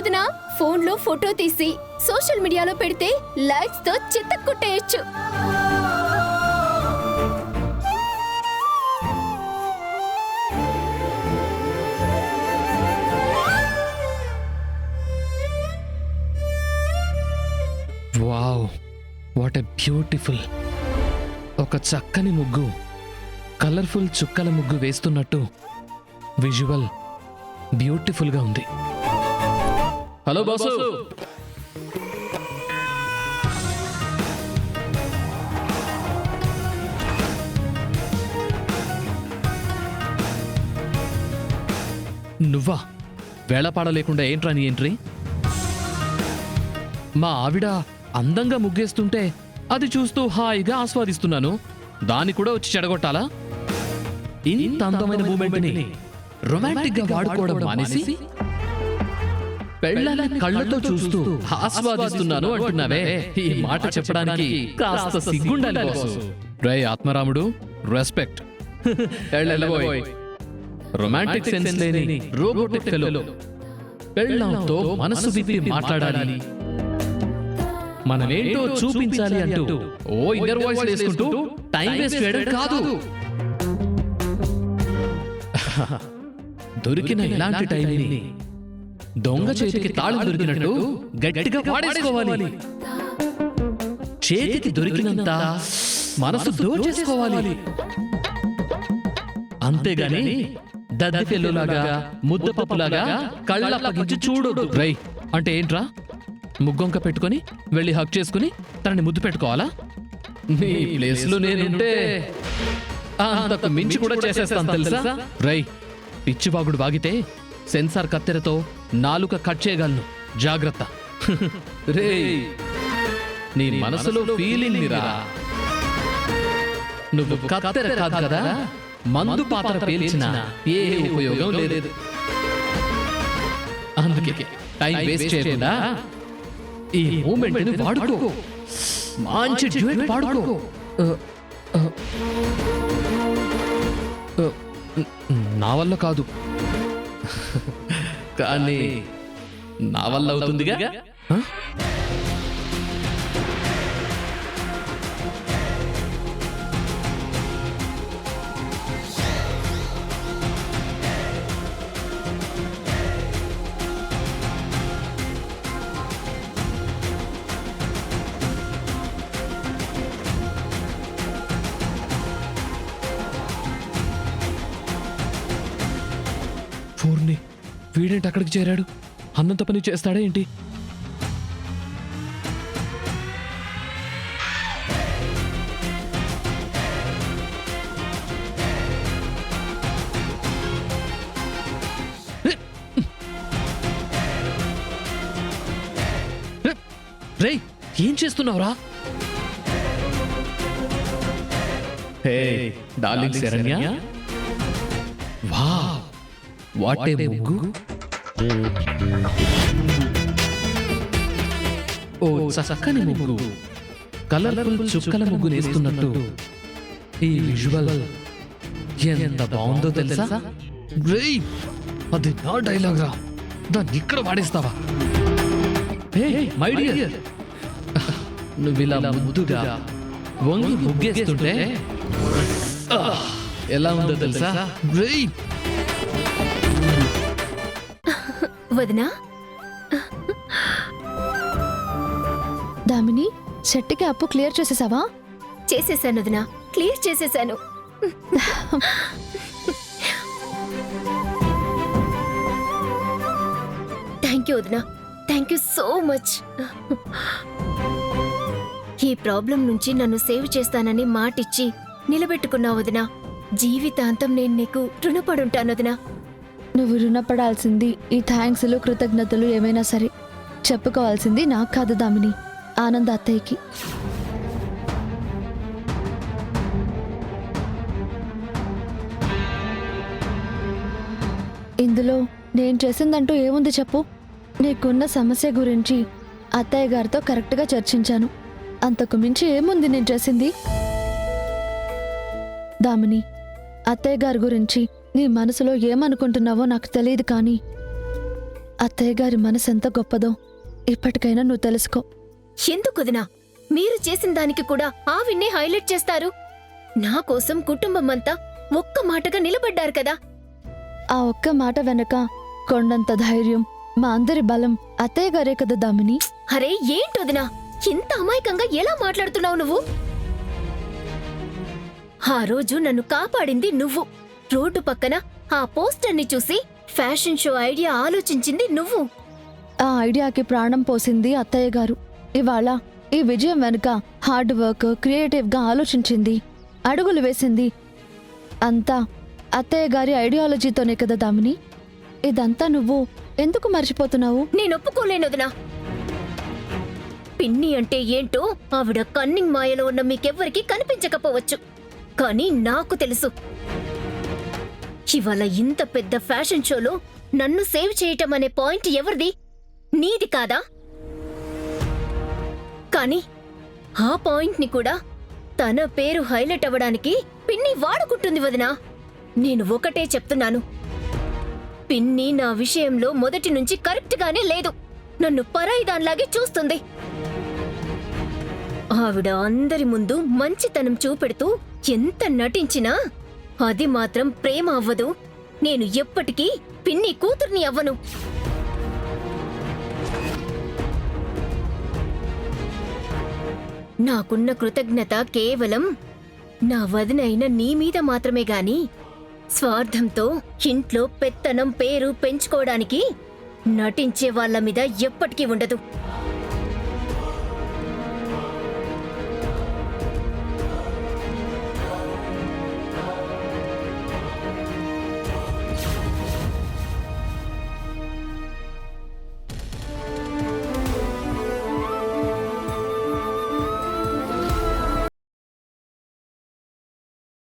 వదినా, ఫోన్ లో ఫోటో తీసి సోషల్ మీడియాలో పెడితే లైక్స్ తో చిత్తకుట్టేయచ్చు. Wow, what a beautiful. ఒక చక్కని ముగ్గు, కలర్ఫుల్ చుక్కల ముగ్గు వేస్తున్నట్టు విజువల్ బ్యూటిఫుల్ గా ఉంది. Hello boss. నువ్వా? వేళపాడ లేకుండా ఏంట్రా నీ ఎంట్రీ? మా ఆవిడ అందంగా ముగ్గేస్తుంటే అది చూస్తూ హాయిగా ఆస్వాదిస్తున్నాను. దాన్ని కూడా వచ్చి చెడగొట్టాలా? ఇంత అందమైన మూమెంట్ని రొమాంటిక్ గా వాడుకోవడం మానేసి పెళ్ళాన్ని కళ్ళతో చూస్తూ ఆస్వాదిస్తున్నాను అంటున్నావే. ఈ మాట చెప్పడానికి కాస్త సిగ్గుండాలి బాసు. రేయ్ ఆత్మరాముడు, రెస్పెక్ట్. రొమాంటిక్ సెన్స్ లేని రోబోటిక్ ఫెలో. పెళ్ళాంతో మనసు విప్పి మాట్లాడాలి, మనమేంటో చూపించాలి అంటూ ఓ ఇన్నర్ వాయిస్ వేసుకుంటూ టైం వేస్ట్ చేయడం కాదు. దొరికిన ఇలాంటి టైంని దొంగ చేతికి తాళం దొరికినట్టు గట్టిగా వాడేసుకోవాలి. చేతికి దొరికినంత మనసు దోచేసుకోవాలి. అంతేగాని దద్దెపెల్లులాగా ముద్దపప్పులాగా కళ్ళప్పగించి చూడొద్దు. రై అంటే ఏంట్రా? ముగ్గొంక పెట్టుకొని వెళ్ళి హక్ చేసుకుని తనని ముద్దు పెట్టుకోవాలా? నీ ప్లేస్ లో నేనుంటే అంతకు మించి కూడా చేసేస్తాను తెలుసా? రై, పిచ్చివాగుడు వాగితే సెన్సార్ కత్తెరతో నాలుక కట్ చేయగలను, జాగ్రత్త. రే, నీ మనసులో ఫీలింగ్ రా. నువ్వు కత్తెర కాదు కదా, మందు పాత్ర పేల్చిన ఏ ఉపయోగం లేదు. అందుకే టైం వేస్ట్ చేయకుండా ఈ మూమెంట్ని వాడుకో. మంచి డ్యూయట్ పాడుకో. నా వల్ల కాదు, కానీ నా వల్ల అవుతుందిగా. పూర్ణి, వీడేంటి అక్కడికి చేరాడు? అన్నంత పని చేస్తాడా ఏంటి? రేయ్, ఏం చేస్తున్నావురా? హే darling Saranya, wow, what a ముగ్గు. ఓ చక్కని ముగ్గు, కలర్ఫుల్ చుక్కల ముగ్గు వేస్తున్నట్టు ఈ విజువల్ ఎంత బాగుందో తెలుసా? రేయ్, అది నా డైలాగ్ రా, దాన్ని ఇక్కడ వాడేస్తావా? హే మై డియర్, నువ్వు ఇలా ముద్దుగా వంగి ముగ్గేస్తుంటే ఎలా ఉందో తెలుసా? రేయ్ వదినా, దామిని, షర్ట్కి అప్పు క్లియర్ చేసేసావా? చేసేసాను వదినా, క్లియర్ చేసేసాను. థ్యాంక్ యూ వదినా, థ్యాంక్ యూ సో మచ్. ఈ ప్రాబ్లం నుంచి నన్ను సేవ్ చేస్తానని మాటిచ్చి నిలబెట్టుకున్నావు వదినా. జీవితాంతం నేను నీకు రుణపడుంటాను వదినా. నువ్వు రుణపడాల్సింది ఈ థ్యాంక్స్లు కృతజ్ఞతలు ఏమైనా సరే చెప్పుకోవాల్సింది నాకు కాదు దామిని, ఆనంద్ అత్తయ్యకి. ఇందులో నేను చేసిందంటూ ఏముంది చెప్పు? నీకున్న సమస్య గురించి అత్తయ్య గారితో కరెక్ట్గా చర్చించాను. అంతకు మించి ఏముంది నేను చేసింది? దామిని, అత్తయ్య గారి గురించి నీ మనసులో ఏమనుకుంటున్నావో నాకు తెలియదు, కానీ అత్తయ్య గారి మనసు ఎంత గొప్పదో ఇప్పటికైనా నువ్వు తెలుసుకో. ఎందుకొదినా మీరు చేసిన దానికి కూడా ఆ విన్నే హైలైట్ చేస్తారు? నా కోసం కుటుంబమంతా ఒక్క మాటగా నిలబడ్డారు కదా. ఆ ఒక్క మాట వెనక కొండంత ధైర్యం, మా అందరి బలం అత్తయ్య గారే కదా దామిని. అరే ఏంటొదినా ఇంత అమాయకంగా ఎలా మాట్లాడుతున్నావు నువ్వు? ఆ రోజు నన్ను కాపాడింది నువ్వు. రోడ్డు పక్కన ఆ పోస్టర్ని చూసి ఫ్యాషన్ షో ఐడియా ఆలోచించింది నువ్వు. ఆ ఐడియాకి ప్రాణం పోసింది అత్తయ్య గారు. ఇవాళ ఈ విజయం వెనుక హార్డ్ వర్క్, క్రియేటివ్గా ఆలోచించింది, అడుగులు వేసింది అంతా అత్తయ్య గారి ఐడియాలజీతోనే కదా దామిని. ఇదంతా నువ్వు ఎందుకు మర్చిపోతున్నావు? నేను ఒప్పుకోలేనొదినా. పిన్ని అంటే ఏంటో ఆవిడ కన్నింగ్ మాయలో ఉన్న మీకెవ్వరికీ కనిపించకపోవచ్చు, కానీ నాకు తెలుసు. ఇవాళ ఇంత పెద్ద ఫ్యాషన్ షోలో నన్ను సేవ్ చేయటం అనే పాయింట్ ఎవరిది? నీది కాదా? కానీ ఆ పాయింట్ని కూడా తన పేరు హైలైట్ అవ్వడానికి పిన్ని వాడుకుంటుంది వదినా. నేను ఒకటే చెప్తున్నాను, పిన్ని నా విషయంలో మొదటి నుంచి కరెక్ట్గానే లేదు. నన్ను పరాయిదాన్లాగే చూస్తుంది. ఆవిడ అందరి ముందు మంచితనం చూపెడుతూ ఎంత నటించినా అది మాత్రం ప్రేమ అవ్వదు. నేను ఎప్పటికీ పిన్ని కూతుర్ని అవ్వను. నాకున్న కృతజ్ఞత కేవలం నా వదినైన నీ మీద మాత్రమే గాని స్వార్థంతో ఇంట్లో పెత్తనం పేరు పెంచుకోవడానికి నటించే వాళ్ళ మీద ఎప్పటికీ ఉండదు.